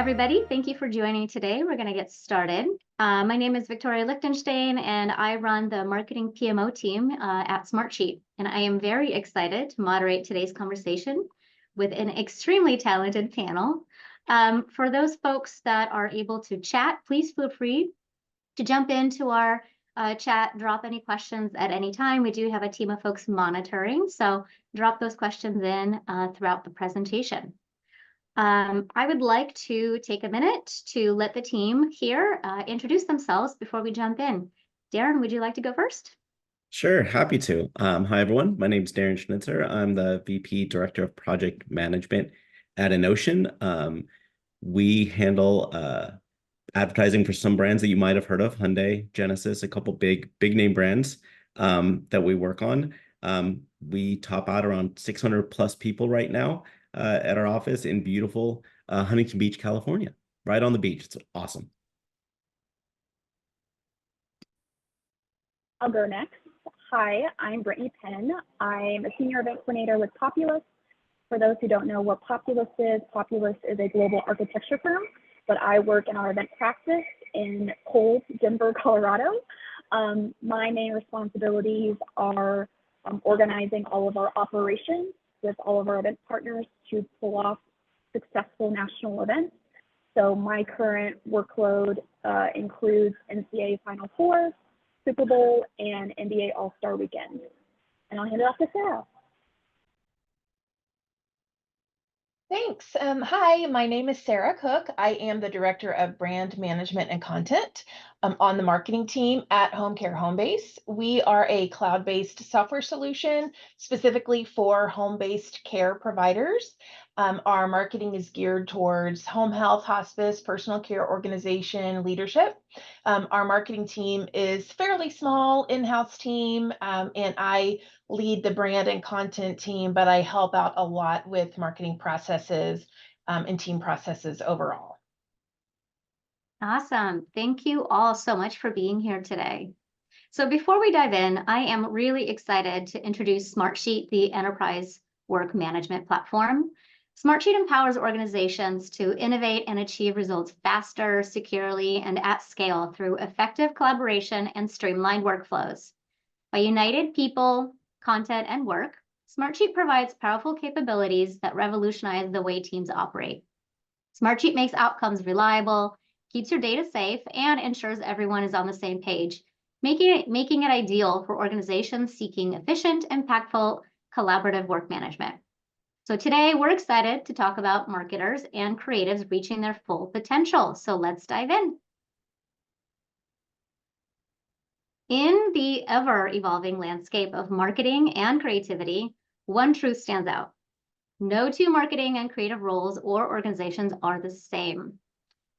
everybody. Thank you for joining today. We're going to get started. My name is Victoria Lichtenstein, and I run the marketing PMO team at Smartsheet. And I am very excited to moderate today's conversation with an extremely talented panel. For those folks that are able to chat, please feel free to jump into our chat, drop any questions at any time. We do have a team of folks monitoring, so drop those questions in throughout the presentation. I would like to take a minute to let the team here introduce themselves before we jump in. Darren, would you like to go first? Sure, happy to. Hi, everyone. My name is Darren Schnitzer. I'm the VP Director of Project Management at Innocean. We handle advertising for some brands that you might have heard of, Hyundai, Genesis, a couple big name brands that we work on. We top out around 600 plus people right now at our office in beautiful Huntington Beach, California, right on the beach. It's awesome. I'll go next. Hi, I'm Brittany Penn. I'm a senior event coordinator with Populous. For those who don't know what Populous is a global architecture firm, but I work in our event practice in cold Denver, Colorado. My main responsibilities are organizing all of our operations with all of our event partners to pull off successful national events. So my current workload includes NCAA Final Four, Super Bowl, and NBA All-Star Weekend. And I'll hand it off to Sarah. Thanks. Hi, my name is Sarah Cook. I am the Director of Brand Management and Content on the marketing team at Homecare Homebase. We are a cloud-based software solution specifically for home-based care providers. Our marketing is geared towards home health, hospice, personal care organization, leadership. Our marketing team is fairly small, in-house team, and I lead the brand and content team, but I help out a lot with marketing processes and team processes overall. Awesome. Thank you all so much for being here today. So before we dive in, I am really excited to introduce Smartsheet, the enterprise work management platform. Smartsheet empowers organizations to innovate and achieve results faster, securely, and at scale through effective collaboration and streamlined workflows. By united people, content, and work, Smartsheet provides powerful capabilities that revolutionize the way teams operate. Smartsheet makes outcomes reliable, keeps your data safe, and ensures everyone is on the same page, making it ideal for organizations seeking efficient, impactful, collaborative work management. So today we're excited to talk about marketers and creatives reaching their full potential. So let's dive in. In the ever-evolving landscape of marketing and creativity, one truth stands out. No two marketing and creative roles or organizations are the same.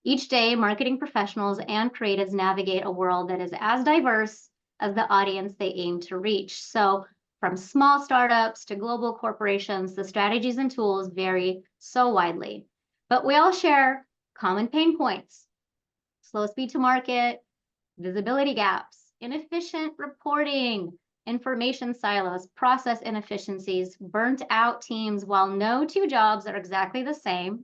Each day, marketing professionals and creatives navigate a world that is as diverse as the audience they aim to reach. So from small startups to global corporations, the strategies and tools vary so widely. But we all share common pain points: slow speed to market, visibility gaps, inefficient reporting, information silos, process inefficiencies, burnt out teams. While no two jobs are exactly the same,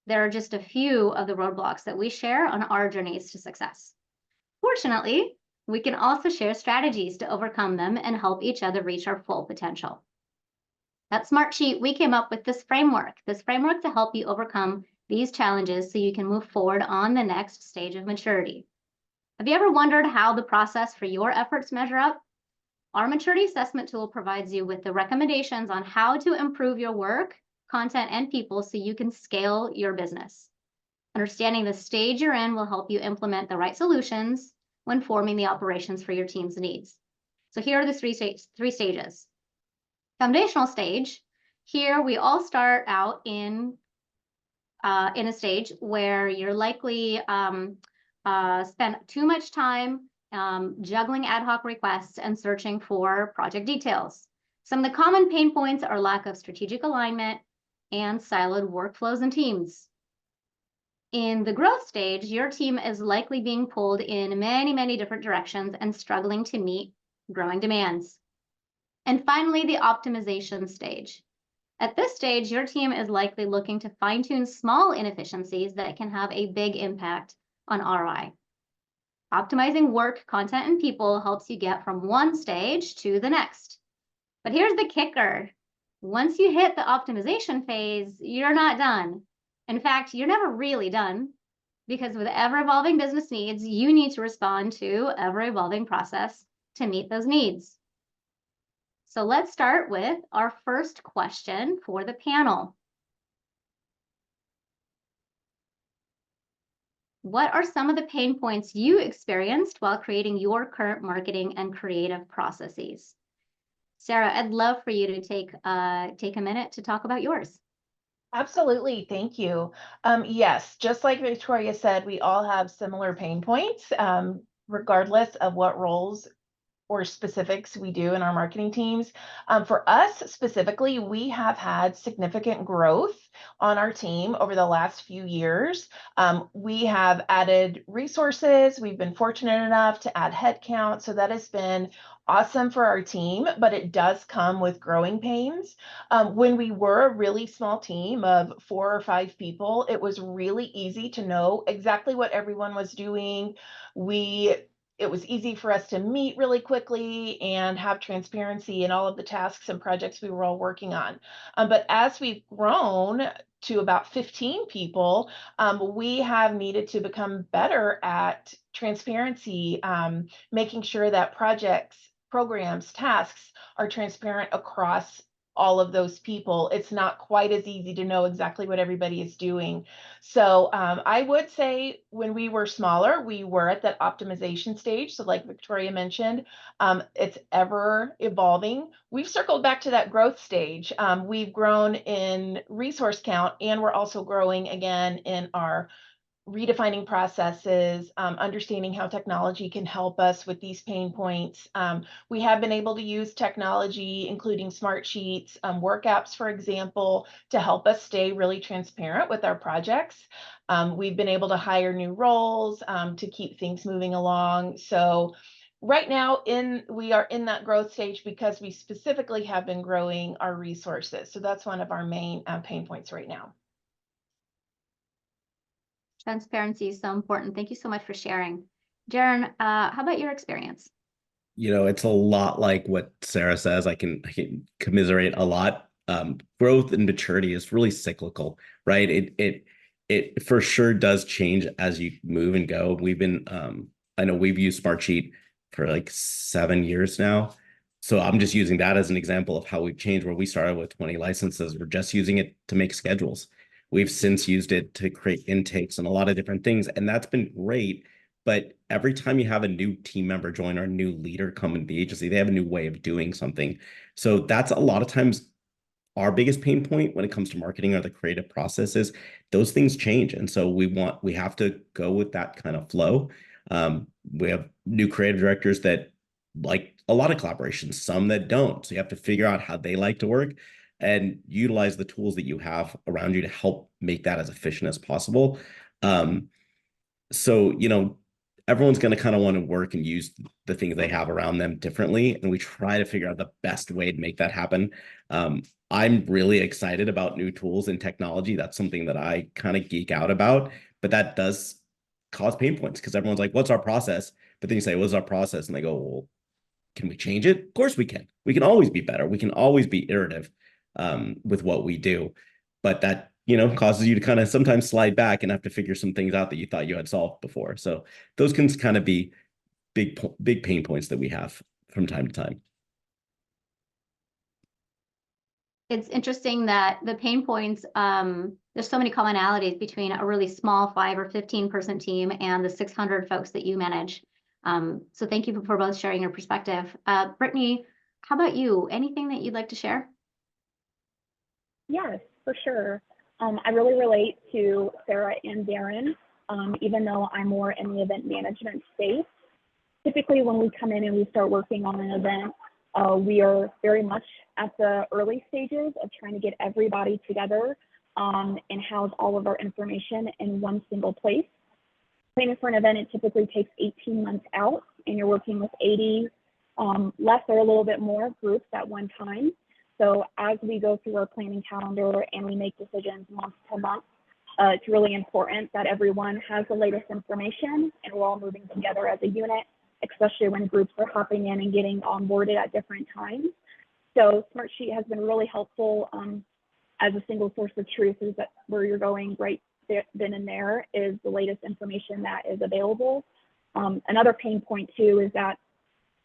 there are just a few of the roadblocks that we share on our journeys to success. Fortunately, we can also share strategies to overcome them and help each other reach our full potential. At Smartsheet, we came up with this framework to help you overcome these challenges so you can move forward on the next stage of maturity. Have you ever wondered how the process for your efforts measure up? Our maturity assessment tool provides you with the recommendations on how to improve your work, content, and people so you can scale your business. Understanding the stage you're in will help you implement the right solutions when forming the operations for your team's needs. So here are the three stages. Foundational stage. Here we all start out in a stage where you're likely spend too much time juggling ad hoc requests and searching for project details. Some of the common pain points are lack of strategic alignment and siloed workflows and teams. In the growth stage, your team is likely being pulled in many different directions and struggling to meet growing demands. And finally, the optimization stage. At this stage, your team is likely looking to fine-tune small inefficiencies that can have a big impact on ROI. Optimizing work, content, and people helps you get from one stage to the next. But here's the kicker. Once you hit the optimization phase, you're not done. In fact, you're never really done, because with ever-evolving business needs, you need to respond to ever-evolving process to meet those needs. So let's start with our first question for the panel. What are some of the pain points you experienced while creating your current marketing and creative processes? Sarah, I'd love for you to take a minute to talk about yours. Absolutely, thank you. Yes, just like Victoria said, we all have similar pain points, regardless of what roles or specifics we do in our marketing teams. For us specifically, we have had significant growth on our team over the last few years. We have added resources. We've been fortunate enough to add headcount. So that has been awesome for our team, but it does come with growing pains. When we were a really small team of 4 or 5 people, it was really easy to know exactly what everyone was doing. It was easy for us to meet really quickly and have transparency in all of the tasks and projects we were all working on. But as we've grown to about 15 people, we have needed to become better at transparency, making sure that projects, programs, tasks are transparent across all of those people. It's not quite as easy to know exactly what everybody is doing. So I would say when we were smaller, we were at that optimization stage. So like Victoria mentioned, it's ever evolving. We've circled back to that growth stage. We've grown in resource count, and we're also growing again in our redefining processes, understanding how technology can help us with these pain points. We have been able to use technology, including Smartsheets, work apps, for example, to help us stay really transparent with our projects. We've been able to hire new roles to keep things moving along. So right now we are in that growth stage because we specifically have been growing our resources. So that's one of our main pain points right now. Transparency is so important. Thank you so much for sharing. Darren, how about your experience? It's a lot like what Sarah says. I can commiserate a lot. Growth and maturity is really cyclical, right? It for sure does change as you move and go. I know we've used Smartsheet for like 7 years now. So I'm just using that as an example of how we've changed, where we started with 20 licenses. We're just using it to make schedules. We've since used it to create intakes and a lot of different things, and that's been great. But every time you have a new team member join or a new leader come into the agency, they have a new way of doing something. So that's a lot of times our biggest pain point when it comes to marketing or the creative processes. Those things change. And so we have to go with that kind of flow. We have new creative directors that like a lot of collaborations, some that don't. So you have to figure out how they like to work and utilize the tools that you have around you to help make that as efficient as possible. So, everyone's going to kind of want to work and use the things they have around them differently. And we try to figure out the best way to make that happen. I'm really excited about new tools and technology. That's something that I kind of geek out about, but that does cause pain points because everyone's like, what's our process? But then you say, what's our process? And they go, well, can we change it? Of course we can. We can always be better. We can always be iterative with what we do. But that, causes you to kind of sometimes slide back and have to figure some things out that you thought you had solved before. So those can kind of be big pain points that we have from time to time. It's interesting that the pain points, there's so many commonalities between a really small 5 or 15-person team and the 600 folks that you manage. So thank you for both sharing your perspective. Brittany, how about you? Anything that you'd like to share? Yes, for sure. I really relate to Sarah and Darren, even though I'm more in the event management space. Typically, when we come in and we start working on an event, we are very much at the early stages of trying to get everybody together and house all of our information in one single place. Planning for an event, it typically takes 18 months out, and you're working with 80, less or a little bit more groups at one time. So as we go through our planning calendar and we make decisions month to month, it's really important that everyone has the latest information and we're all moving together as a unit, especially when groups are hopping in and getting onboarded at different times. So Smartsheet has been really helpful as a single source of truth, is that where you're going right there, then and there is the latest information that is available. Another pain point too is that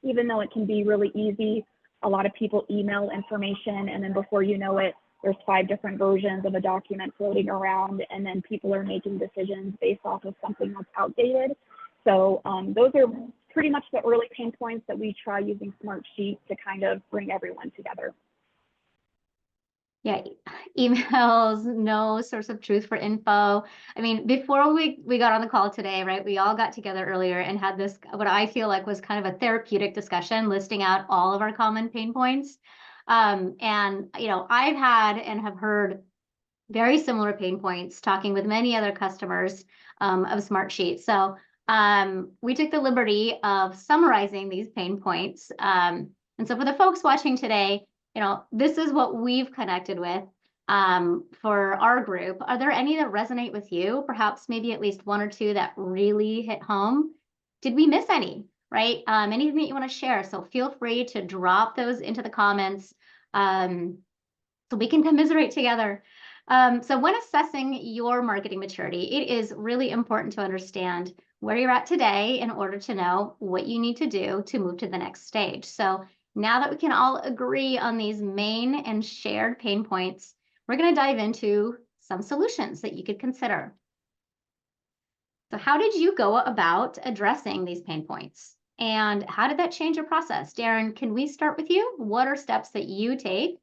even though it can be really easy, a lot of people email information and then before you know it, there's 5 different versions of a document floating around, and then people are making decisions based off of something that's outdated. So those are pretty much the early pain points that we try using Smartsheet to kind of bring everyone together. Yeah, emails, no source of truth for info. I mean, before we got on the call today, right, we all got together earlier and had this, what I feel like was kind of a therapeutic discussion, listing out all of our common pain points. And, you know, I've had and have heard very similar pain points talking with many other customers of Smartsheet. So we took the liberty of summarizing these pain points. And so for the folks watching today, you know, this is what we've connected with for our group. Are there any that resonate with you? Perhaps maybe at least 1 or 2 that really hit home. Did we miss any, right? Anything that you want to share? So feel free to drop those into the comments so we can commiserate together. So when assessing your marketing maturity, it is really important to understand where you're at today in order to know what you need to do to move to the next stage. So now that we can all agree on these main and shared pain points, we're going to dive into some solutions that you could consider. So how did you go about addressing these pain points? And how did that change your process? Darren, can we start with you? What are steps that you take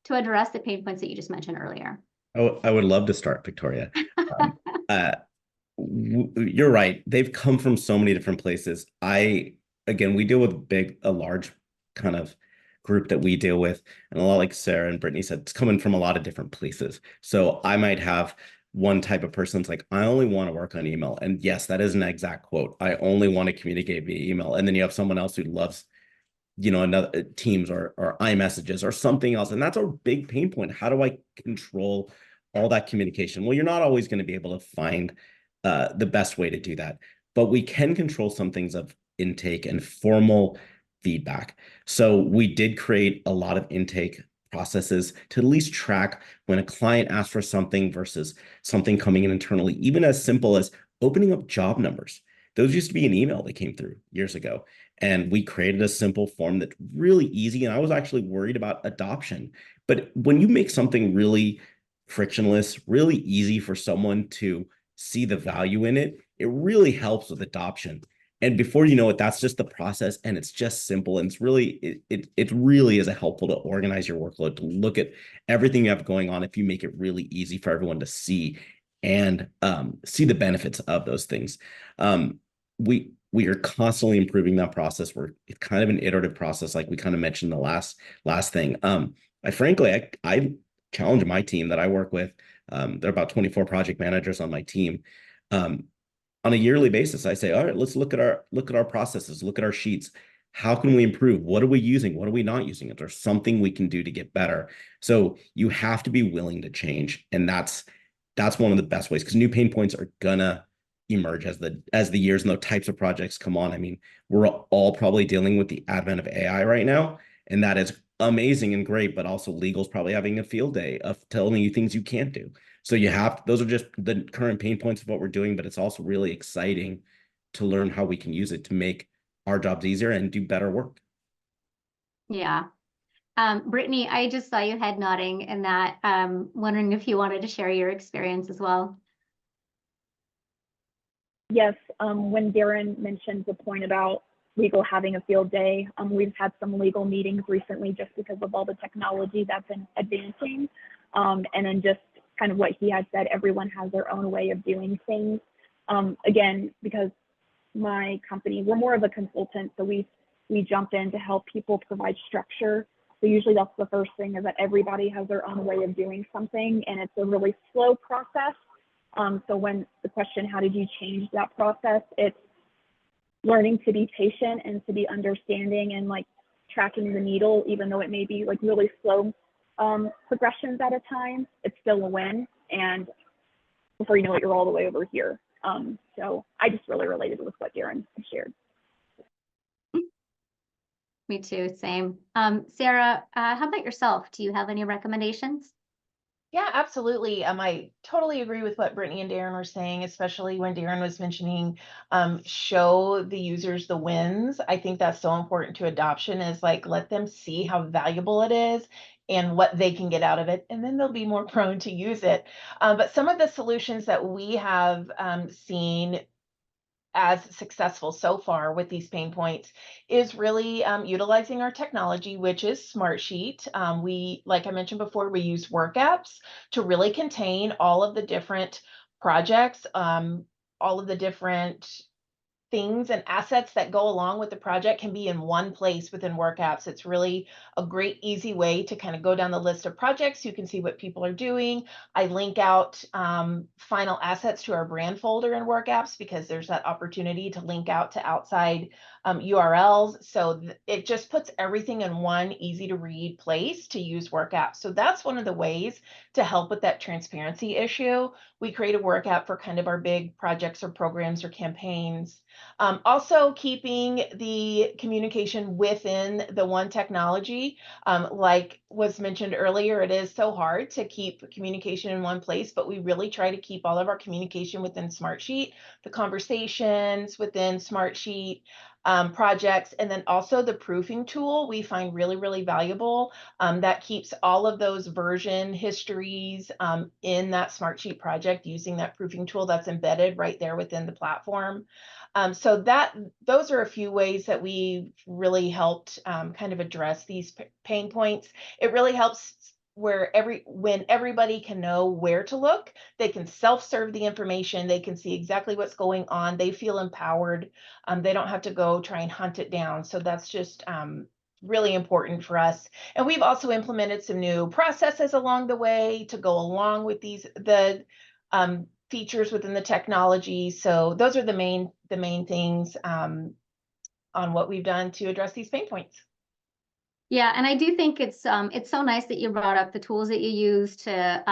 to address the pain points that you just mentioned earlier? Oh, I would love to start, Victoria. You're right. They've come from so many different places. Again, we deal with a large kind of group that we deal with. And a lot like Sarah and Brittany said, it's coming from a lot of different places. So I might have one type of person that's like, I only want to work on email. And yes, that is an exact quote. I only want to communicate via email. And then you have someone else who loves, you know, another Teams or iMessages or something else. And that's a big pain point. How do I control all that communication? Well, you're not always going to be able to find the best way to do that, but we can control some things of intake and formal feedback. So we did create a lot of intake processes to at least track when a client asks for something versus something coming in internally, even as simple as opening up job numbers. Those used to be an email that came through years ago. And we created a simple form that's really easy. And I was actually worried about adoption. But when you make something really frictionless, really easy for someone to see the value in it, it really helps with adoption. And before you know it, that's just the process, and it's just simple. And it's really, it really is helpful to organize your workload, to look at everything you have going on if you make it really easy for everyone to see and see the benefits of those things. We are constantly improving that process. It's kind of an iterative process, like we kind of mentioned the last thing. I challenge my team that I work with. There are about 24 project managers on my team. On a yearly basis, I say, all right, let's look at our processes, look at our sheets. How can we improve? What are we using? What are we not using? Is there something we can do to get better? So you have to be willing to change, and that's one of the best ways, because new pain points are gonna emerge as the years and the types of projects come on. I mean, we're all probably dealing with the advent of AI right now, and that is amazing and great, but also legal's probably having a field day of telling you things you can't do. So those are just the current pain points of what we're doing, but it's also really exciting to learn how we can use it to make our jobs easier and do better work. Yeah. Brittany, I just saw you head nodding and that, wondering if you wanted to share your experience as well. Yes, when Darren mentioned the point about legal having a field day, we've had some legal meetings recently just because of all the technology that's been advancing. And then just kind of what he had said, everyone has their own way of doing things. Again, because my company, we're more of a consultant, so we jump in to help people provide structure. So usually that's the first thing, is that everybody has their own way of doing something, and it's a really slow process. So when the question, how did you change that process? It's learning to be patient and to be understanding and like tracking the needle, even though it may be like really slow progressions at a time, it's still a win. And before you know it, you're all the way over here. So I just really related with what Darren shared. Me too, same. Sarah, how about yourself? Do you have any recommendations? Yeah, absolutely. I totally agree with what Brittany and Darren were saying, especially when Darren was mentioning show the users the wins. I think that's so important to adoption, is like, let them see how valuable it is and what they can get out of it, and then they'll be more prone to use it. But some of the solutions that we have seen as successful so far with these pain points is really utilizing our technology, which is Smartsheet. We, like I mentioned before, we use work apps to really contain all of the different projects, all of the different things and assets that go along with the project can be in one place within work apps. It's really a great, easy way to kind of go down the list of projects. You can see what people are doing. I link out final assets to our brand folder in work apps because there's that opportunity to link out to outside URLs. So it just puts everything in one easy to read place to use work apps. So that's one of the ways to help with that transparency issue. We create a work app for kind of our big projects or programs or campaigns. Also keeping the communication within the one technology. Like was mentioned earlier, it is so hard to keep communication in one place, but we really try to keep all of our communication within Smartsheet, the conversations within Smartsheet, projects, and then also the proofing tool we find really, really valuable. That keeps all of those version histories in that Smartsheet project using that proofing tool that's embedded right there within the platform. So those are a few ways that we really helped kind of address these pain points. It really helps where when everybody can know where to look, they can self-serve the information, they can see exactly what's going on, they feel empowered, they don't have to go try and hunt it down. So that's just really important for us. And we've also implemented some new processes along the way to go along with the features within the technology. So those are the main things on what we've done to address these pain points. Yeah, and I do think it's so nice that you brought up the tools that you use to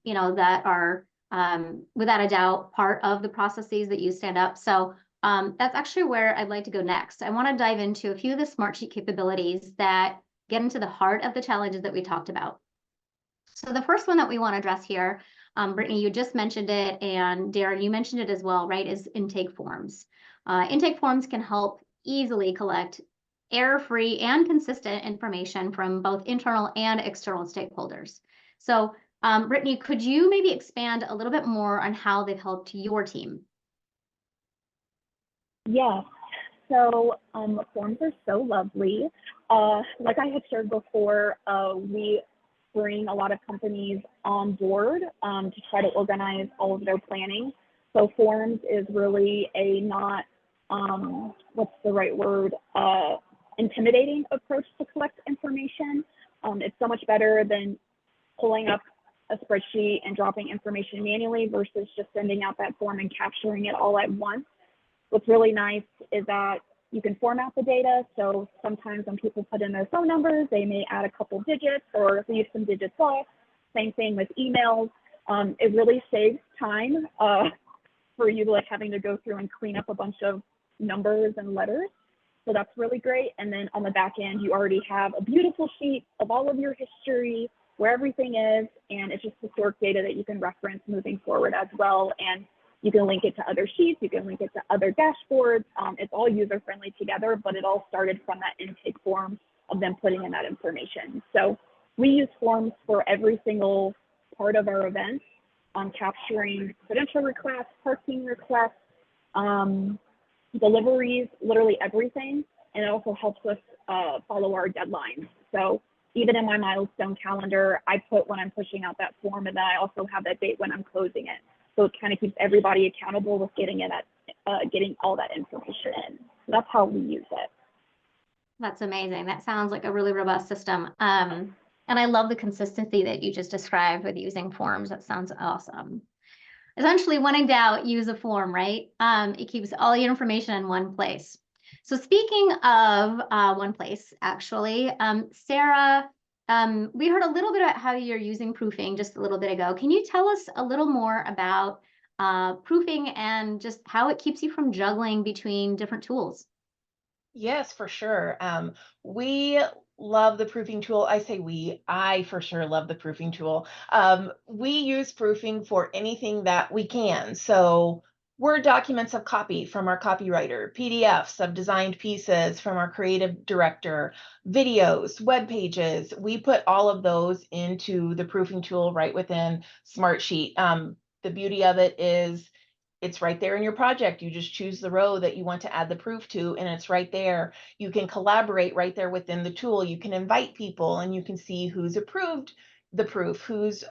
you know, that are without a doubt part of the processes that you stand up. So that's actually where I'd like to go next. I want to dive into a few of the Smartsheet capabilities that get into the heart of the challenges that we talked about. So the first one that we want to address here, Brittany, you just mentioned it, and Darren, you mentioned it as well, right, is intake forms. Intake forms can help easily collect error-free and consistent information from both internal and external stakeholders. So, Brittany, could you maybe expand a little bit more on how they've helped your team? Yes. So forms are so lovely. Like I had shared before, we bring a lot of companies on board to try to organize all of their planning. So forms is really a not, what's the right word, intimidating approach to collect information. It's so much better than pulling up a spreadsheet and dropping information manually versus just sending out that form and capturing it all at once. What's really nice is that you can format the data. So sometimes when people put in their phone numbers, they may add a couple digits or leave some digits off. Same thing with emails. It really saves time for you like having to go through and clean up a bunch of numbers and letters. So that's really great. And then on the back end, you already have a beautiful sheet of all of your history, where everything is, and it's just historic data that you can reference moving forward as well. And you can link it to other sheets, you can link it to other dashboards. It's all user-friendly together, but it all started from that intake form of them putting in that information. So we use forms for every single part of our events on capturing credential requests, parking requests, deliveries, literally everything. And it also helps us follow our deadlines. So even in my milestone calendar, I put when I'm pushing out that form, and then I also have that date when I'm closing it. So it kind of keeps everybody accountable with getting all that information in. So that's how we use it. That's amazing. That sounds like a really robust system. And I love the consistency that you just described with using forms. That sounds awesome. Essentially, when in doubt, use a form, right? It keeps all your information in one place. So speaking of one place, actually, Sarah, We heard a little bit about how you're using proofing just a little bit ago. Can you tell us a little more about proofing and just how it keeps you from juggling between different tools? Yes, for sure. We love the proofing tool. I say I for sure love the proofing tool. We use proofing for anything that we can. So Word documents of copy from our copywriter, PDFs of designed pieces from our creative director, videos, web pages. We put all of those into the proofing tool right within Smartsheet. The beauty of it is it's right there in your project. You just choose the row that you want to add the proof to, and it's right there. You can collaborate right there within the tool. You can invite people and you can see who's approved the proof, who's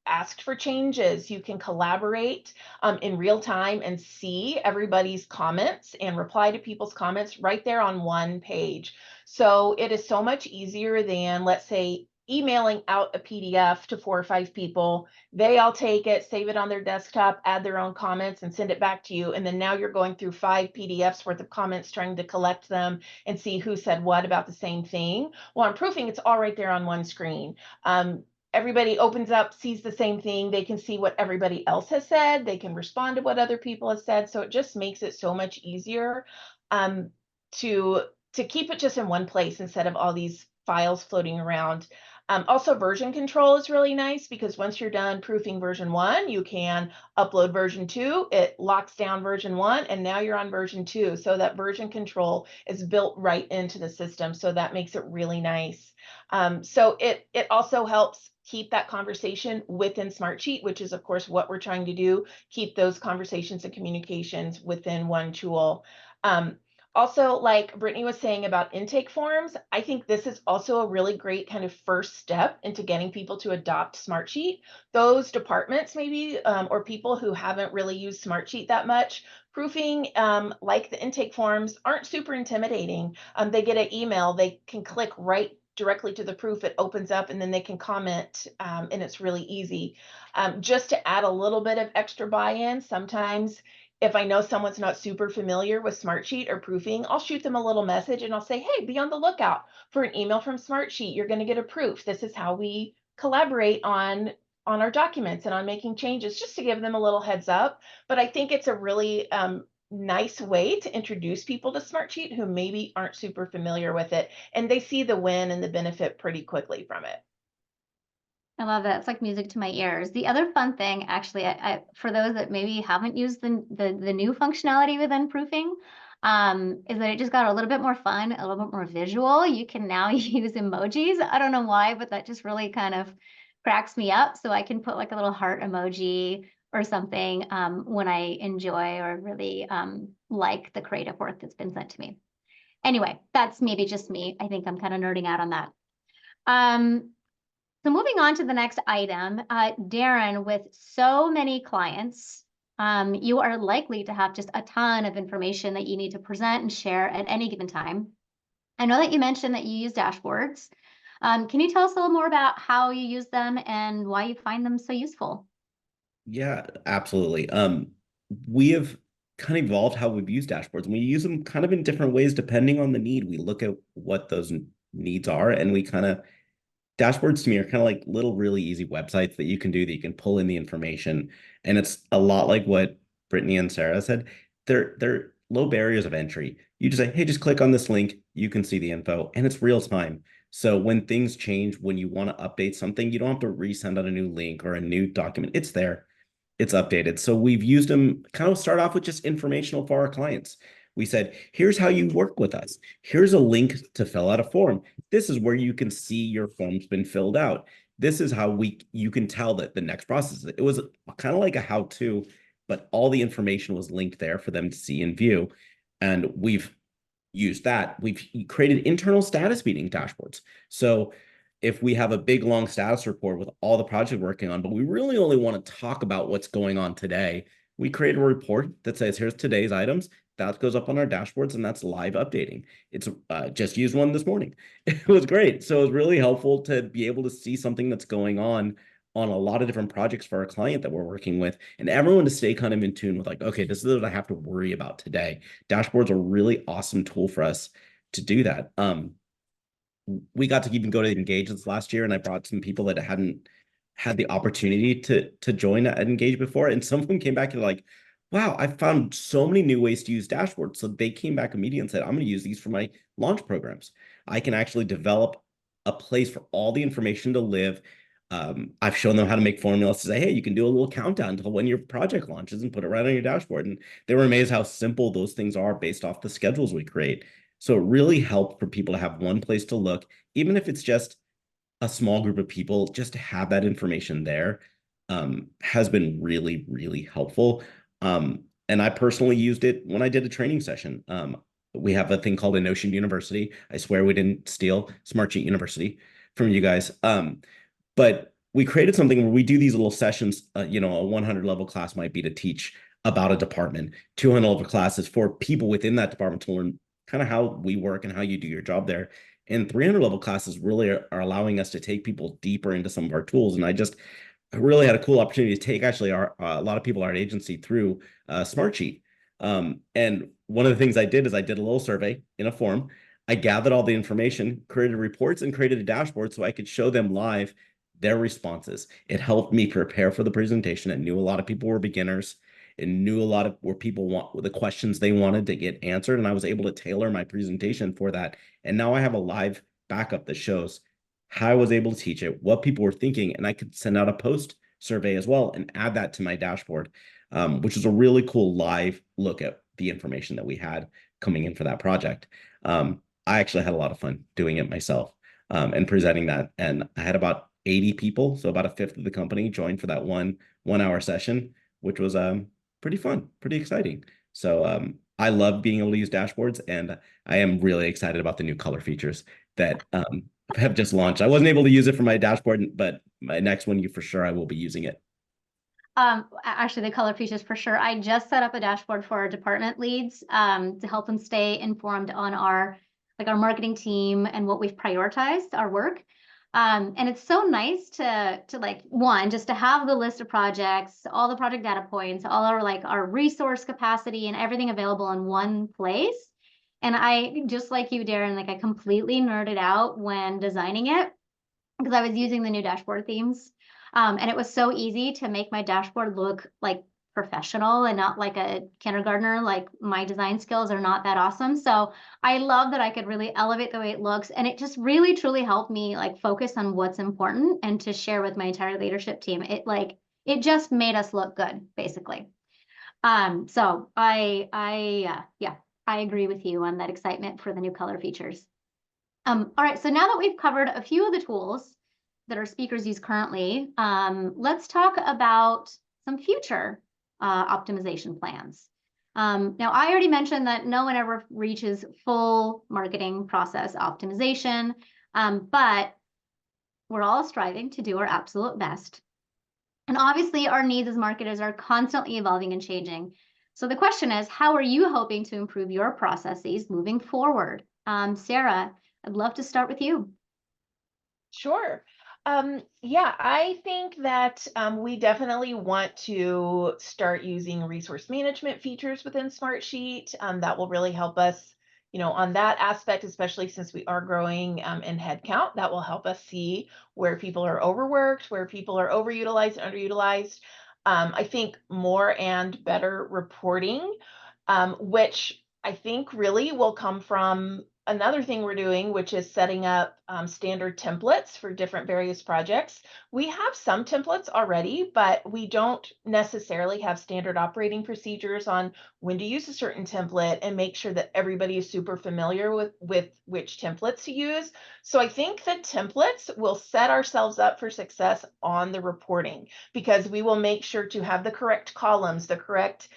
asked for changes. You can collaborate in real time and see everybody's comments and reply to people's comments right there on one page. So it is so much easier than, let's say, emailing out a PDF to 4 or 5 people. They all take it, save it on their desktop, add their own comments, and send it back to you. And then now you're going through 5 PDFs worth of comments, trying to collect them and see who said what about the same thing. Well, I'm proofing it's all right there on one screen. Everybody opens up, sees the same thing. They can see what everybody else has said. They can respond to what other people have said. So it just makes it so much easier um, to keep it just in one place instead of all these files floating around. Also, version control is really nice because once you're done proofing version 1, you can upload version 2. It locks down version 1, and now you're on version 2. So that version control is built right into the system. So that makes it really nice. So it also helps keep that conversation within Smartsheet, which is, of course, what we're trying to do, keep those conversations and communications within one tool. Also, like Brittany was saying about intake forms, I think this is also a really great kind of first step into getting people to adopt Smartsheet. Those departments maybe, or people who haven't really used Smartsheet that much, proofing, like the intake forms, aren't super intimidating. They get an email, they can click right directly to the proof, it opens up, and then they can comment, and it's really easy. Just to add a little bit of extra buy-in, sometimes if I know someone's not super familiar with Smartsheet or proofing, I'll shoot them a little message and I'll say, hey, be on the lookout for an email from Smartsheet. You're going to get a proof. This is how we collaborate on our documents and on making changes, just to give them a little heads up. But I think it's a really nice way to introduce people to Smartsheet who maybe aren't super familiar with it, and they see the win and the benefit pretty quickly from it. I love that. It's like music to my ears. The other fun thing, actually, for those that maybe haven't used the new functionality within proofing, is that it just got a little bit more fun, a little bit more visual. You can now use emojis. I don't know why, but that just really kind of cracks me up. So I can put like a little heart emoji or something when I enjoy or really like the creative work that's been sent to me. Anyway, that's maybe just me. I think I'm kind of nerding out on that. So moving on to the next item, Darren, with so many clients, you are likely to have just a ton of information that you need to present and share at any given time. I know that you mentioned that you use dashboards. Can you tell us a little more about how you use them and why you find them so useful? Yeah, absolutely. We have kind of evolved how we've used dashboards, and we use them kind of in different ways depending on the need. We look at what those needs are, and we kind of dashboards to me are kind of like little really easy websites that you can do that you can pull in the information. And it's a lot like what Brittany and Sarah said. They're low barriers of entry. You just say, hey, just click on this link, you can see the info, and it's real time. So when things change, when you want to update something, you don't have to resend out a new link or a new document. It's there, it's updated. So we've used them kind of start off with just informational for our clients. We said, here's how you work with us. Here's a link to fill out a form. This is where you can see your form's been filled out. This is how you can tell that the next process. It was kind of like a how-to, but all the information was linked there for them to see and view. And we've used that. We've created internal status meeting dashboards. So if we have a big long status report with all the projects we're working on, but we really only want to talk about what's going on today, we create a report that says, here's today's items. That goes up on our dashboards, and that's live updating. It's just used one this morning. It was great. So it was really helpful to be able to see something that's going on a lot of different projects for our client that we're working with, and everyone to stay kind of in tune with like, okay, this is what I have to worry about today. Dashboards are a really awesome tool for us to do that. we got to even go to Engage this last year, and I brought some people that hadn't had the opportunity to join at Engage before, and some of them came back and like, wow, I found so many new ways to use dashboards. So they came back immediately and said, I'm going to use these for my launch programs. I can actually develop a place for all the information to live. I've shown them how to make formulas to say, hey, you can do a little countdown to when your project launches and put it right on your dashboard. And they were amazed how simple those things are based off the schedules we create. So it really helped for people to have one place to look, even if it's just a small group of people, just to have that information there has been really, really helpful. And I personally used it when I did a training session. We have a thing called Innocean University. I swear we didn't steal Smartsheet University from you guys. But we created something where we do these little sessions. A 100 level class might be to teach about a department. 200 level classes for people within that department to learn kind of how we work and how you do your job there. And 300 level classes really are allowing us to take people deeper into some of our tools. And I really had a cool opportunity to take actually a lot of people at our agency through Smartsheet. And one of the things I did is I did a little survey in a form. I gathered all the information, created reports, and created a dashboard so I could show them live their responses. It helped me prepare for the presentation. I knew a lot of people were beginners and knew a lot of where people want the questions they wanted to get answered. And I was able to tailor my presentation for that. And now I have a live backup that shows how I was able to teach it, what people were thinking, and I could send out a post survey as well and add that to my dashboard, which is a really cool live look at the information that we had coming in for that project. I actually had a lot of fun doing it myself and presenting that. And I had about 80 people, so about a fifth of the company joined for that one hour session, which was pretty fun, pretty exciting. So I love being able to use dashboards, and I am really excited about the new color features that have just launched. I wasn't able to use it for my dashboard, but my next one, for sure, I will be using it. Actually, the color features for sure. I just set up a dashboard for our department leads to help them stay informed on our marketing team and what we've prioritized our work. And it's so nice to just to have the list of projects, all the project data points, all our resource capacity and everything available in one place. And I, just like you, Darren, I completely nerded out when designing it because I was using the new dashboard themes. And it was so easy to make my dashboard look professional and not like a kindergartner. Like my design skills are not that awesome. So I love that I could really elevate the way it looks. And it just really, truly helped me focus on what's important and to share with my entire leadership team. It just made us look good, basically. So I agree with you on that excitement for the new color features. All right, so now that we've covered a few of the tools that our speakers use currently, let's talk about some future optimization plans. Now, I already mentioned that no one ever reaches full marketing process optimization, but we're all striving to do our absolute best. And obviously, our needs as marketers are constantly evolving and changing. So the question is, how are you hoping to improve your processes moving forward? Sarah, I'd love to start with you. Sure. Yeah, I think that we definitely want to start using resource management features within Smartsheet. That will really help us, on that aspect, especially since we are growing in headcount. That will help us see where people are overworked, where people are overutilized, underutilized. I think more and better reporting, which I think really will come from another thing we're doing, which is setting up standard templates for different various projects. We have some templates already, but we don't necessarily have standard operating procedures on when to use a certain template and make sure that everybody is super familiar with which templates to use. So I think that templates will set ourselves up for success on the reporting because we will make sure to have the correct columns, the correct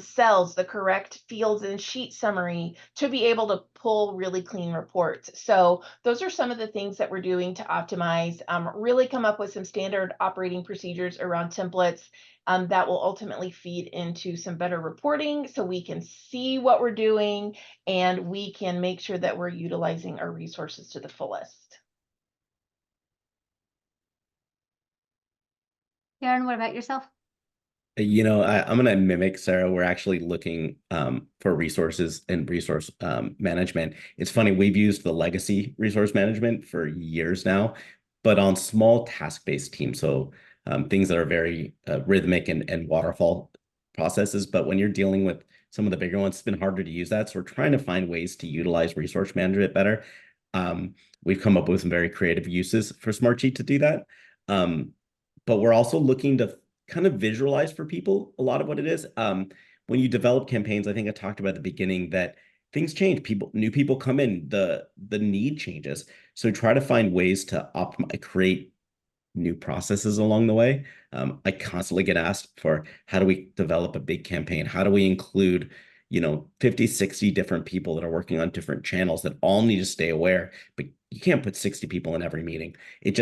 cells, the correct fields and sheet summary to be able to pull really clean reports. So those are some of the things that we're doing to optimize, really come up with some standard operating procedures around templates that will ultimately feed into some better reporting so we can see what we're doing and we can make sure that we're utilizing our resources to the fullest. Darren, what about yourself? I'm going to mimic Sarah. We're actually looking for resources and resource management. It's funny, we've used the legacy resource management for years now, but on small task-based teams. So things that are very rhythmic and waterfall processes. But when you're dealing with some of the bigger ones, it's been harder to use that. So we're trying to find ways to utilize resource management better. We've come up with some very creative uses for Smartsheet to do that. But we're also looking to kind of visualize for people a lot of what it is. When you develop campaigns, I think I talked about at the beginning that things change. New people come in, the need changes. So try to find ways to create new processes along the way. I constantly get asked for how do we develop a big campaign? How do we include, 50, 60 different people that are working on different channels that all need to stay aware, but you can't put 60 people in every meeting. It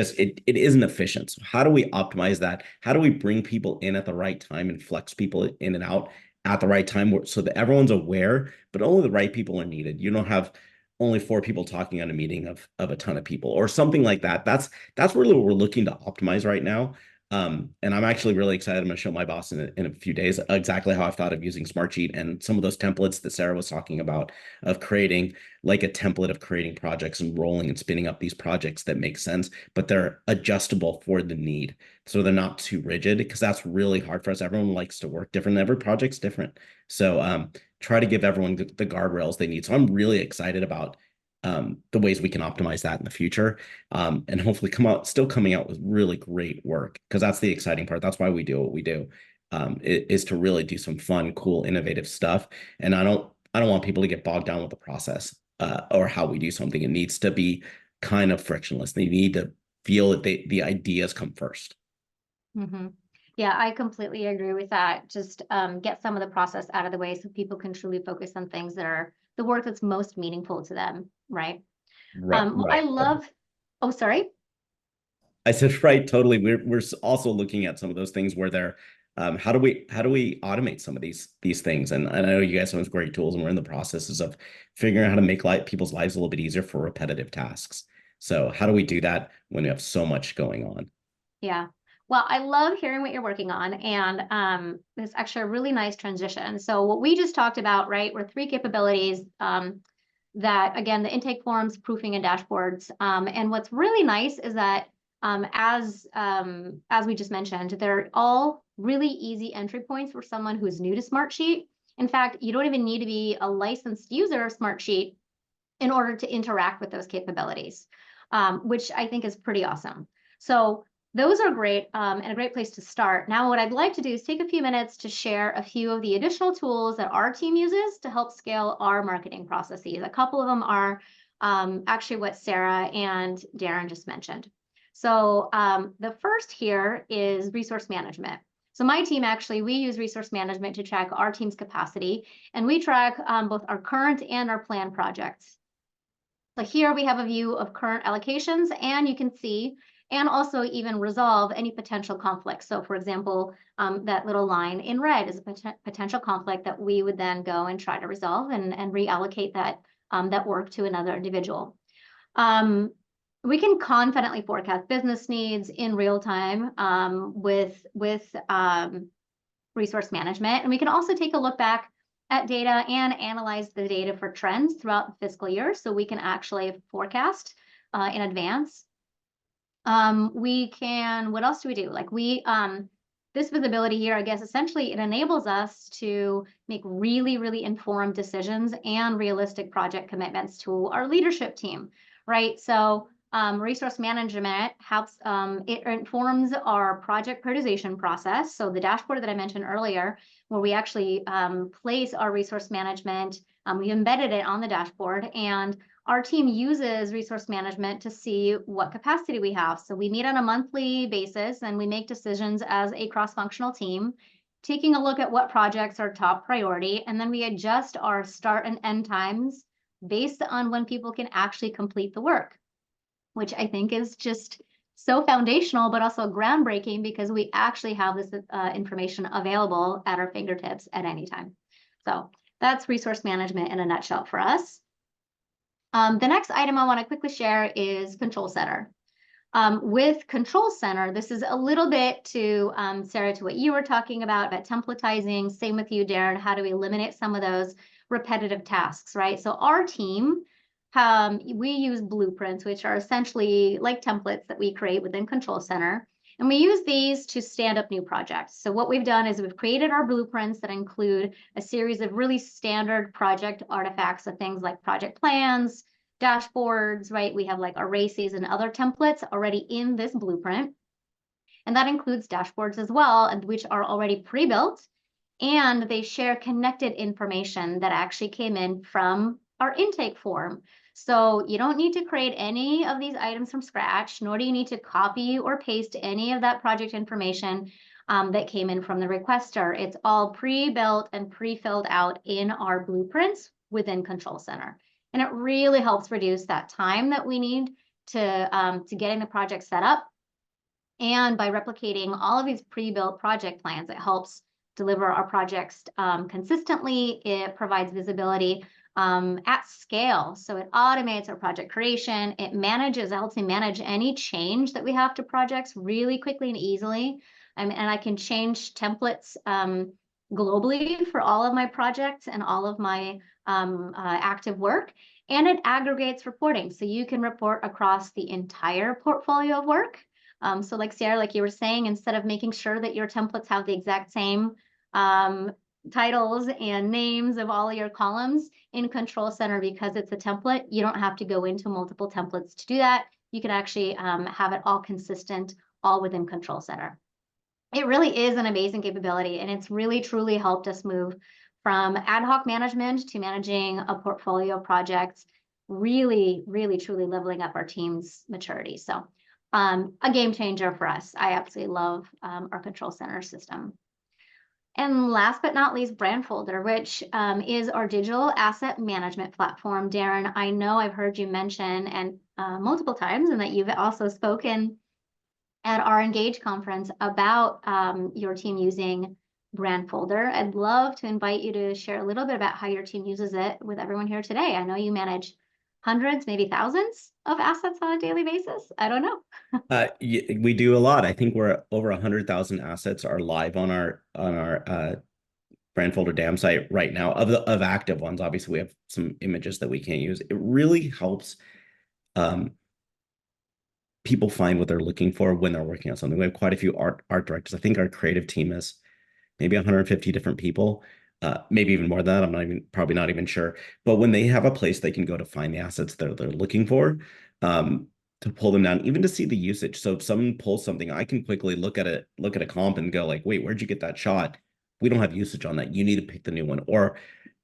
isn't efficient. So how do we optimize that? How do we bring people in at the right time and flex people in and out at the right time so that everyone's aware, but only the right people are needed? You don't have only 4 people talking on a meeting of a ton of people or something like that. That's really what we're looking to optimize right now. And I'm actually really excited. I'm going to show my boss in a few days exactly how I've thought of using Smartsheet and some of those templates that Sarah was talking about of creating like a template of creating projects and rolling and spinning up these projects that make sense, but they're adjustable for the need. So they're not too rigid because that's really hard for us. Everyone likes to work different. Every project's different. So try to give everyone the guardrails they need. So I'm really excited about the ways we can optimize that in the future, and hopefully coming out with really great work, because that's the exciting part. That's why we do what we do, is to really do some fun, cool, innovative stuff. And I don't want people to get bogged down with the process or how we do something. It needs to be kind of frictionless. They need to feel that the ideas come first. Mm-hmm. Yeah, I completely agree with that. Just get some of the process out of the way so people can truly focus on things that are the work that's most meaningful to them, right? Well, I Right. love, oh, sorry. I said, right, totally. We're also looking at some of those things where they're how do we automate some of these things? And I know you guys have some great tools, and we're in the processes of figuring out how to make people's lives a little bit easier for repetitive tasks. So how do we do that when we have so much going on? Yeah. Well, I love hearing what you're working on, and it's actually a really nice transition. So what we just talked about, right, were 3 capabilities that, again, the intake forms, proofing, and dashboards. And what's really nice is that as we just mentioned, they're all really easy entry points for someone who's new to Smartsheet. In fact, you don't even need to be a licensed user of Smartsheet in order to interact with those capabilities, which I think is pretty awesome. So those are great and a great place to start. Now, what I'd like to do is take a few minutes to share a few of the additional tools that our team uses to help scale our marketing processes. A couple of them are actually what Sarah and Darren just mentioned. So the first here is resource management. So my team, actually, we use resource management to track our team's capacity, and we track both our current and our planned projects. So here we have a view of current allocations, and you can see and also even resolve any potential conflicts. So for example, that little line in red is a potential conflict that we would then go and try to resolve and reallocate that work to another individual. We can confidently forecast business needs in real time with resource management. And we can also take a look back at data and analyze the data for trends throughout the fiscal year, so we can actually forecast in advance. What else do we do? Like this visibility here, I guess, essentially it enables us to make really, really informed decisions and realistic project commitments to our leadership team, right? So resource management helps, it informs our project prioritization process. So the dashboard that I mentioned earlier, where we actually place our resource management, we embedded it on the dashboard, and our team uses resource management to see what capacity we have. So we meet on a monthly basis and we make decisions as a cross-functional team, taking a look at what projects are top priority, and then we adjust our start and end times based on when people can actually complete the work, which I think is just so foundational, but also groundbreaking, because we actually have this information available at our fingertips at any time. So that's resource management in a nutshell for us. The next item I want to quickly share is Control Center. With Control Center, this is a little bit to, Sarah, to what you were talking about templatizing. Same with you, Darren. How do we eliminate some of those repetitive tasks, right? So our team, we use blueprints, which are essentially like templates that we create within Control Center. And we use these to stand up new projects. So what we've done is we've created our blueprints that include a series of really standard project artifacts of things like project plans, dashboards, right? We have like our races and other templates already in this blueprint. And that includes dashboards as well, and which are already pre-built. And they share connected information that actually came in from our intake form. So you don't need to create any of these items from scratch, nor do you need to copy or paste any of that project information that came in from the requester. It's all pre-built and pre-filled out in our blueprints within Control Center. And it really helps reduce that time that we need to getting the project set up. And by replicating all of these pre-built project plans, it helps deliver our projects consistently. It provides visibility at scale. So it automates our project creation. It helps me manage any change that we have to projects really quickly and easily. And I can change templates globally for all of my projects and all of my active work. And it aggregates reporting. So you can report across the entire portfolio of work. So like Sarah, like you were saying, instead of making sure that your templates have the exact same titles and names of all of your columns in Control Center, because it's a template, you don't have to go into multiple templates to do that. You can actually have it all consistent, all within Control Center. It really is an amazing capability, and it's really truly helped us move from ad hoc management to managing a portfolio of projects, really, really, truly leveling up our team's maturity. So a game changer for us. I absolutely love our Control Center system. And last but not least, Brandfolder, which is our digital asset management platform. Darren, I know I've heard you mention and multiple times, and that you've also spoken at our Engage conference about your team using Brandfolder. I'd love to invite you to share a little bit about how your team uses it with everyone here today. I know you manage hundreds, maybe thousands of assets on a daily basis. I don't know. We do a lot. I think we're over 100,000 assets are live on our Brandfolder DAM site right now. Of active ones, obviously we have some images that we can't use. It really helps people find what they're looking for when they're working on something. We have quite a few art directors. I think our creative team is maybe 150 different people, maybe even more than that. I'm probably not even sure. But when they have a place they can go to find the assets that they're looking for, to pull them down, even to see the usage. So if someone pulls something, I can quickly look at a comp and go like, wait, where'd you get that shot? We don't have usage on that. You need to pick the new one. Or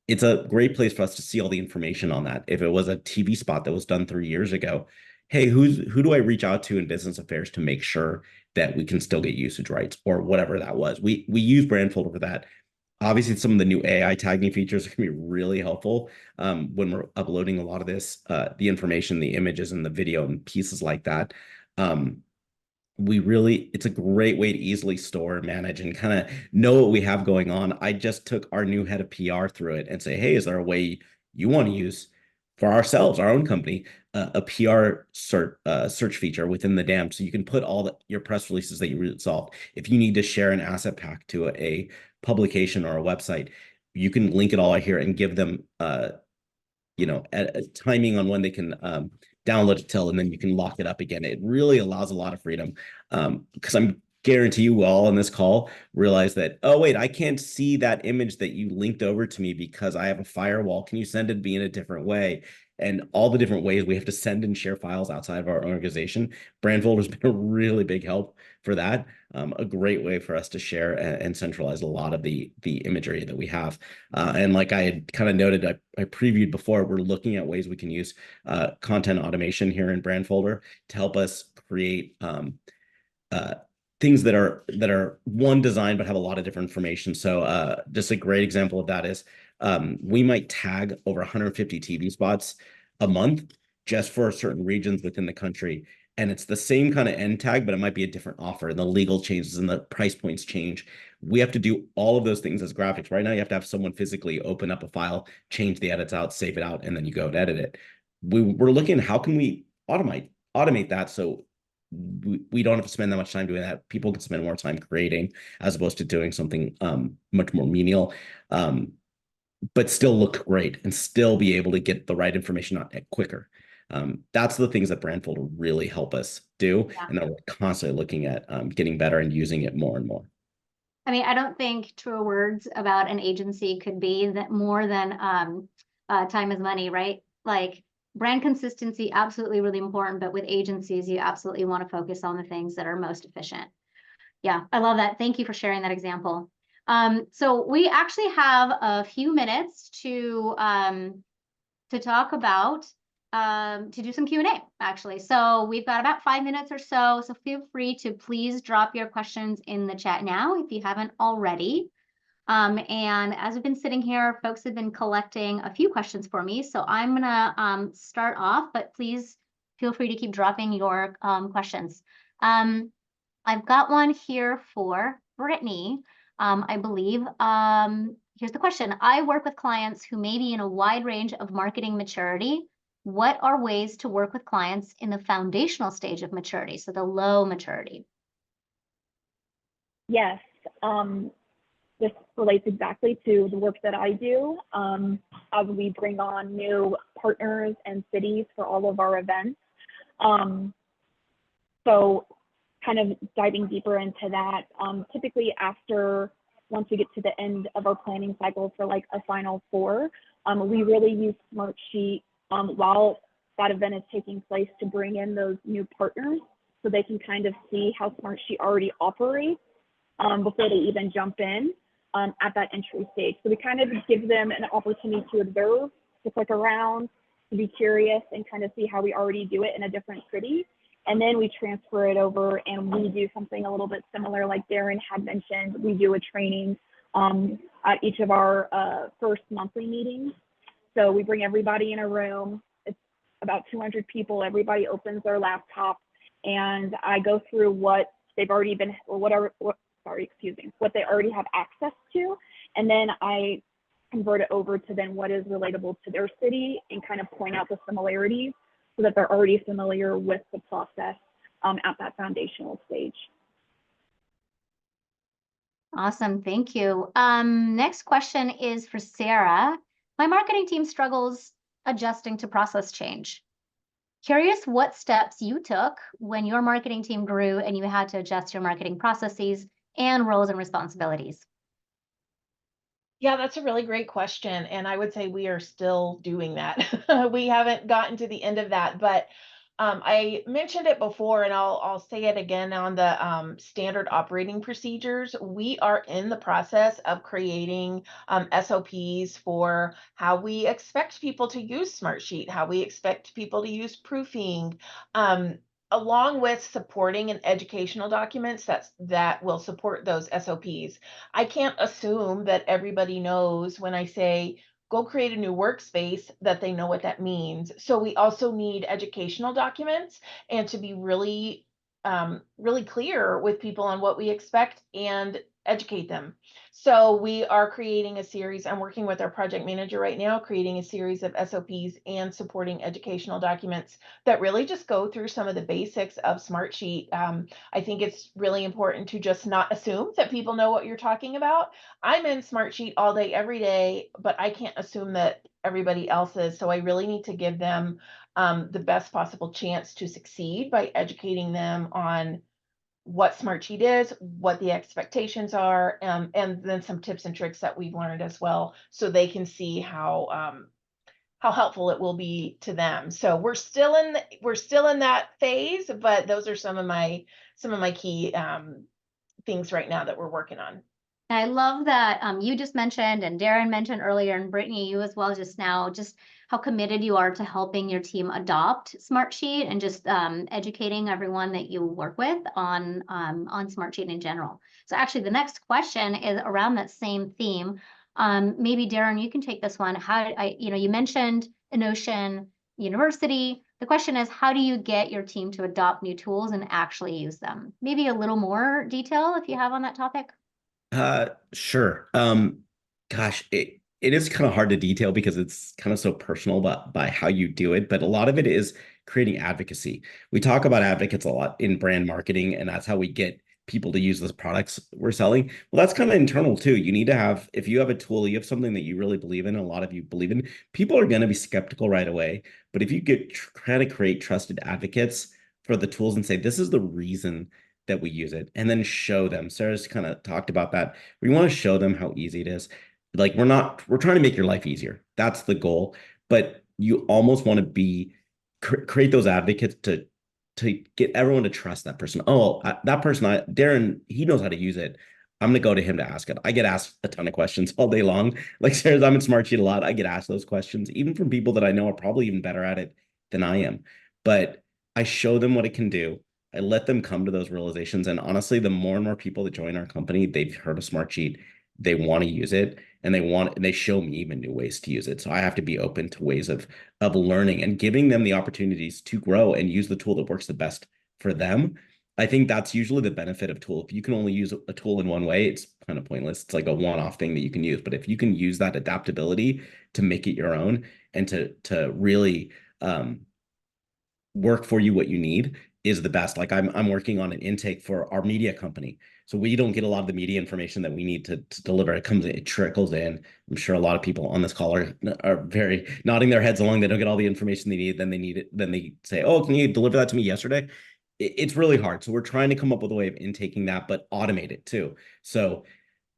it's a great place for us to see all the information on that. If it was a TV spot that was done 3 years ago, hey, who do I reach out to in business affairs to make sure that we can still get usage rights or whatever that was. We use Brandfolder for that. Obviously, some of the new AI tagging features can be really helpful when we're uploading a lot of this, the information, the images, and the video and pieces like that. It's a great way to easily store, manage, and kind of know what we have going on. I just took our new head of PR through it and say, hey, is there a way you want to use for ourselves, our own company, a PR search feature within the DAM, so you can put all your press releases that you resolved. If you need to share an asset pack to a publication or a website, you can link it all here and give them, a timing on when they can download it till, and then you can lock it up again. It really allows a lot of freedom, because I'm guarantee you all on this call realize that, oh, wait, I can't see that image that you linked over to me because I have a firewall. Can you send it to me in a different way? And all the different ways we have to send and share files outside of our organization. Brandfolder has been a really big help for that. A great way for us to share and centralize a lot of the imagery that we have. And like I had kind of noted, I previewed before, we're looking at ways we can use content automation here in Brandfolder to help us create things that are one design but have a lot of different information. So just a great example of that is we might tag over 150 TV spots a month just for certain regions within the country. And it's the same kind of end tag, but it might be a different offer, and the legal changes and the price points change. We have to do all of those things as graphics. Right now, you have to have someone physically open up a file, change the edits out, save it out, and then you go and edit it. We're looking at how can we automate that so we don't have to spend that much time doing that. People can spend more time creating as opposed to doing something much more menial, but still look great and still be able to get the right information out quicker. That's the things that Brandfold really help us do, Yeah. and that we're constantly looking at getting better and using it more and more. I mean, I don't think truer words about an agency could be that more than time is money, right? Like brand consistency, absolutely really important, but with agencies, you absolutely want to focus on the things that are most efficient. Yeah, I love that. Thank you for sharing that example. So we actually have a few minutes to talk about to do some Q&A actually. So we've got about 5 minutes or so. So feel free to please drop your questions in the chat now if you haven't already. And as we've been sitting here, folks have been collecting a few questions for me. So I'm gonna start off, but please feel free to keep dropping your questions. I've got one here for Brittany, I believe. Here's the question. I work with clients who may be in a wide range of marketing maturity. What are ways to work with clients in the foundational stage of maturity, so the low maturity? Yes, this relates exactly to the work that I do as we bring on new partners and cities for all of our events. So kind of diving deeper into that, typically once we get to the end of our planning cycle for like a final four, we really use Smartsheet while that event is taking place to bring in those new partners so they can kind of see how Smartsheet already operates before they even jump in at that entry stage. So we kind of give them an opportunity to observe, to click around, to be curious and kind of see how we already do it in a different city. And then we transfer it over and we do something a little bit similar, like Darren had mentioned. We do a training at each of our first monthly meetings. So we bring everybody in a room. It's about 200 people. Everybody opens their laptop and I go through what they've already been, or what they already have access to. And then I convert it over to then what is relatable to their city and kind of point out the similarities so that they're already familiar with the process at that foundational stage. Awesome, thank you. Next question is for Sarah. My marketing team struggles adjusting to process change. Curious what steps you took when your marketing team grew and you had to adjust your marketing processes and roles and responsibilities. Yeah, that's a really great question. And I would say we are still doing that. We haven't gotten to the end of that, but I mentioned it before and I'll say it again on the standard operating procedures. We are in the process of creating SOPs for how we expect people to use Smartsheet, how we expect people to use proofing, along with supporting and educational documents that will support those SOPs. I can't assume that everybody knows when I say go create a new workspace that they know what that means. So we also need educational documents and to be really, really clear with people on what we expect and educate them. So we are creating a series. I'm working with our project manager right now, creating a series of SOPs and supporting educational documents that really just go through some of the basics of Smartsheet. I think it's really important to just not assume that people know what you're talking about. I'm in Smartsheet all day, every day, but I can't assume that everybody else is. So I really need to give them the best possible chance to succeed by educating them on what Smartsheet is, what the expectations are, and then some tips and tricks that we've learned as well, so they can see how helpful it will be to them. So we're still in that phase, but those are some of my key things right now that we're working on. I love that you just mentioned, and Darren mentioned earlier, and Brittany, you as well just now, just how committed you are to helping your team adopt Smartsheet and just educating everyone that you work with on Smartsheet in general. So actually, the next question is around that same theme. Maybe Darren, you can take this one. You mentioned Innocean University. The question is, how do you get your team to adopt new tools and actually use them? Maybe a little more detail if you have on that topic. Sure. Gosh, it is kind of hard to detail because it's kind of so personal by how you do it, but a lot of it is creating advocacy. We talk about advocates a lot in brand marketing, and that's how we get people to use the products we're selling. Well, that's kind of internal too. You need to have, if you have a tool, you have something that you really believe in, a lot of you believe in, people are going to be skeptical right away. But if you try to create trusted advocates for the tools and say, this is the reason that we use it, and then show them. Sarah's kind of talked about that. We want to show them how easy it is. Like we're trying to make your life easier. That's the goal. But you almost want to create those advocates to get everyone to trust that person. Oh, that person, Darren, he knows how to use it. I'm gonna go to him to ask it. I get asked a ton of questions all day long. Like Sarah's, I'm in Smartsheet a lot. I get asked those questions, even from people that I know are probably even better at it than I am. But I show them what it can do. I let them come to those realizations. And honestly, the more and more people that join our company, they've heard of Smartsheet, they want to use it, and they show me even new ways to use it. So I have to be open to ways of learning and giving them the opportunities to grow and use the tool that works the best for them. I think that's usually the benefit of tool. If you can only use a tool in one way, it's kind of pointless. It's like a one-off thing that you can use. But if you can use that adaptability to make it your own and to really work for you what you need is the best. Like I'm working on an intake for our media company. So we don't get a lot of the media information that we need to deliver. It trickles in. I'm sure a lot of people on this call are very nodding their heads along. They don't get all the information they need. Then they need it. Then they say, oh, can you deliver that to me yesterday? It's really hard. So we're trying to come up with a way of intaking that, but automate it too. So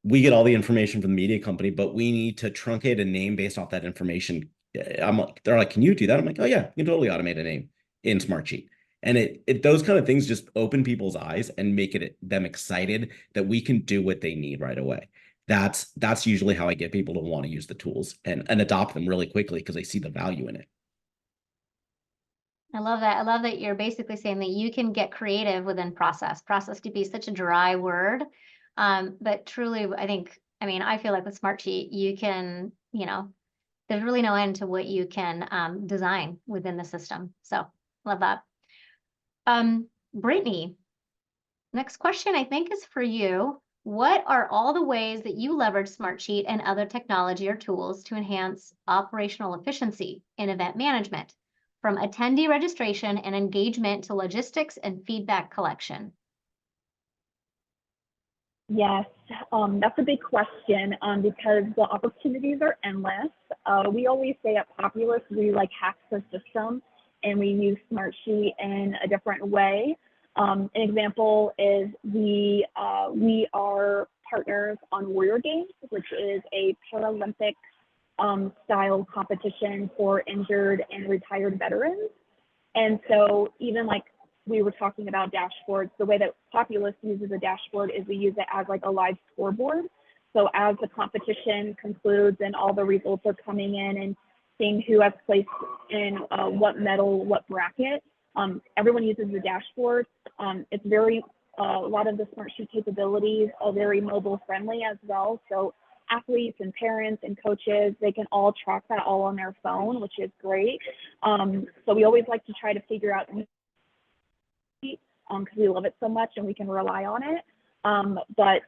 we get all the information from the media company, but we need to truncate a name based off that information. They're like, can you do that? I'm like, oh yeah, you can totally automate a name in Smartsheet. And those kind of things just open people's eyes and make them excited that we can do what they need right away. That's usually how I get people to want to use the tools and adopt them really quickly because they see the value in it. I love that. I love that you're basically saying that you can get creative within process. Process to be such a dry word. But truly, I feel like with Smartsheet, you can, there's really no end to what you can design within the system. So love that. Brittany, next question I think is for you. What are all the ways that you leverage Smartsheet and other technology or tools to enhance operational efficiency in event management, from attendee registration and engagement to logistics and feedback collection? Yes, that's a big question because the opportunities are endless. We always say at Populous, we like hack the system and we use Smartsheet in a different way. An example is we are partners on Warrior Games, which is a Paralympic style competition for injured and retired veterans. And so even like we were talking about dashboards, the way that Populous uses a dashboard is we use it as like a live scoreboard. So as the competition concludes and all the results are coming in and seeing who has placed in what medal, what bracket, everyone uses the dashboard. It's a lot of the Smartsheet capabilities are very mobile friendly as well. So athletes and parents and coaches, they can all track that all on their phone, which is great. So we always like to try to figure out because we love it so much and we can rely on it. But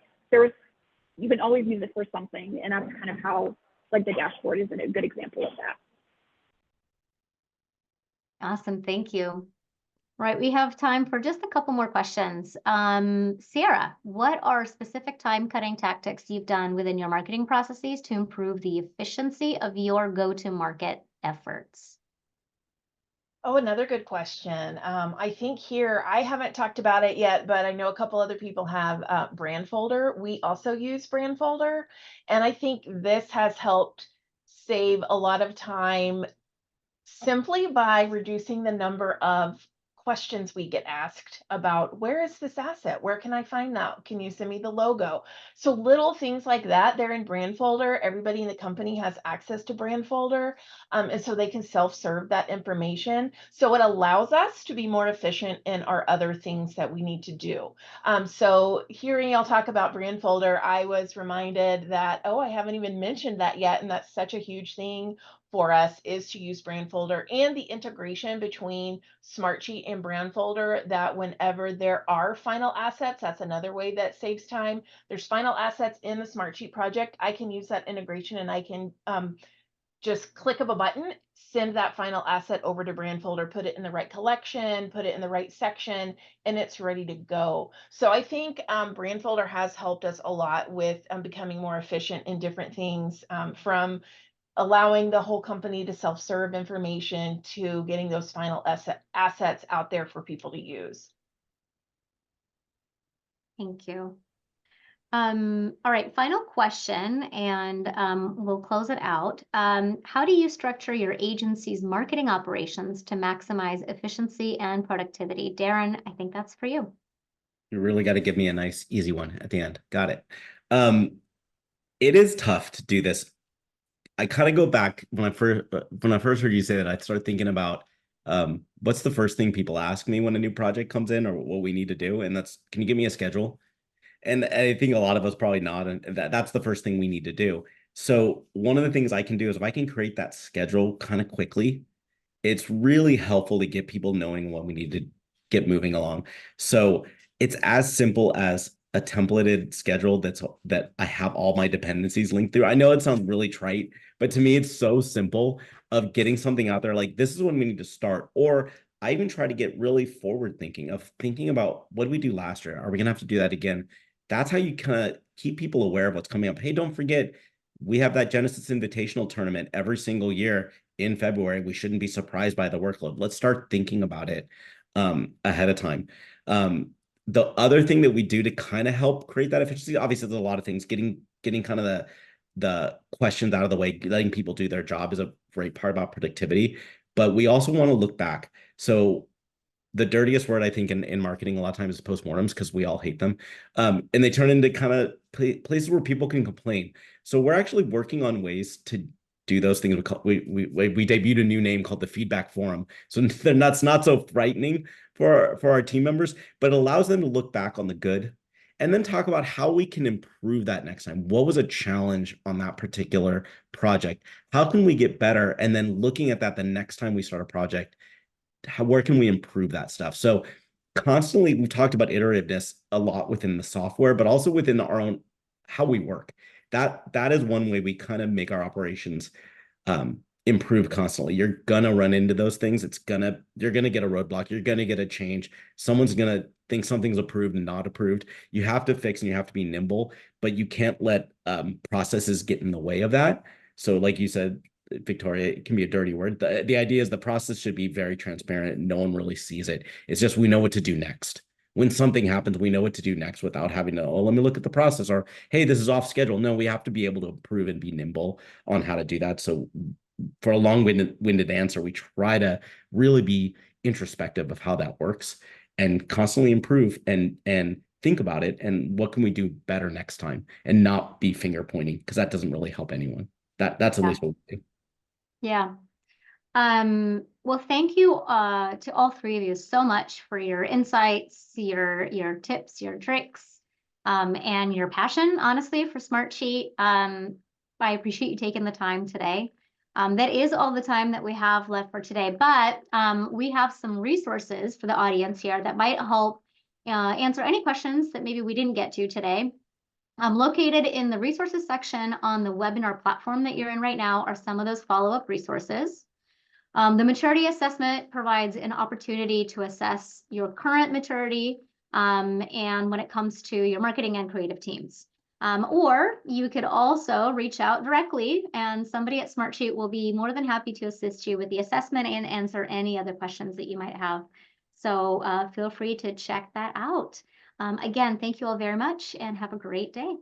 you can always use it for something, and that's kind of how like the dashboard is a good example of that. Awesome, thank you. Right, we have time for just a couple more questions. Sarah, what are specific time-cutting tactics you've done within your marketing processes to improve the efficiency of your go-to-market efforts? Oh, another good question. I think here, I haven't talked about it yet, but I know a couple other people have Brandfolder. We also use Brandfolder, and I think this has helped save a lot of time simply by reducing the number of questions we get asked about where is this asset? Where can I find that? Can you send me the logo? So little things like that, they're in Brandfolder. Everybody in the company has access to Brandfolder, and so they can self-serve that information. So it allows us to be more efficient in our other things that we need to do. So hearing y'all talk about Brandfolder, I was reminded that, oh, I haven't even mentioned that yet, and that's such a huge thing for us is to use Brandfolder and the integration between Smartsheet and Brandfolder, that whenever there are final assets, that's another way that saves time. There's final assets in the Smartsheet project. I can use that integration and I can just click of a button, send that final asset over to Brandfolder, put it in the right collection, put it in the right section, and it's ready to go. So I think Brandfolder has helped us a lot with becoming more efficient in different things, from allowing the whole company to self-serve information to getting those final assets out there for people to use. Thank you. All right, final question, and we'll close it out. How do you structure your agency's marketing operations to maximize efficiency and productivity? Darren, I think that's for you. You really got to give me a nice, easy one at the end. Got it. It is tough to do this. I kind of go back when I first heard you say that, I started thinking about what's the first thing people ask me when a new project comes in or what we need to do, and that's, can you give me a schedule? And I think a lot of us probably not, and that's the first thing we need to do. So one of the things I can do is if I can create that schedule kind of quickly, it's really helpful to get people knowing what we need to get moving along. So it's as simple as a templated schedule that I have all my dependencies linked through. I know it sounds really trite, but to me, it's so simple of getting something out there like this is when we need to start. Or I even try to get really forward thinking of thinking about what did we do last year? Are we gonna have to do that again? That's how you kind of keep people aware of what's coming up. Hey, don't forget, we have that Genesis Invitational tournament every single year in February. We shouldn't be surprised by the workload. Let's start thinking about it ahead of time. The other thing that we do to kind of help create that efficiency, obviously there's a lot of things, getting kind of the questions out of the way, letting people do their job is a great part about productivity, but we also want to look back. So the dirtiest word I think in marketing a lot of times is postmortems, because we all hate them. And they turn into kind of places where people can complain. So we're actually working on ways to do those things. We debuted a new name called the Feedback Forum. So that's not so frightening for our team members, but it allows them to look back on the good and then talk about how we can improve that next time. What was a challenge on that particular project? How can we get better? And then looking at that the next time we start a project, where can we improve that stuff? So constantly, we've talked about iterativeness a lot within the software, but also within our own, how we work. That is one way we kind of make our operations improve constantly. You're gonna run into those things. You're gonna get a roadblock. You're gonna get a change. Someone's gonna think something's approved and not approved. You have to fix and you have to be nimble, but you can't let processes get in the way of that. So like you said, Victoria, it can be a dirty word. The idea is the process should be very transparent. No one really sees it. It's just we know what to do next. When something happens, we know what to do next without having to, oh, let me look at the process, or hey, this is off schedule. No, we have to be able to improve and be nimble on how to do that. So for a long-winded answer, we try to really be introspective of how that works and constantly improve and think about it and what can we do better next time, and not be finger pointing, because that doesn't really help anyone. That's at least what we do. Yeah. Well, thank you to all three of you so much for your insights, your tips, your tricks, and your passion, honestly, for Smartsheet. I appreciate you taking the time today. That is all the time that we have left for today, but we have some resources for the audience here that might help answer any questions that maybe we didn't get to today. Located in the resources section on the webinar platform that you're in right now are some of those follow-up resources. The maturity assessment provides an opportunity to assess your current maturity and when it comes to your marketing and creative teams. Or you could also reach out directly and somebody at Smartsheet will be more than happy to assist you with the assessment and answer any other questions that you might have. So feel free to check that out. Again, thank you all very much and have a great day.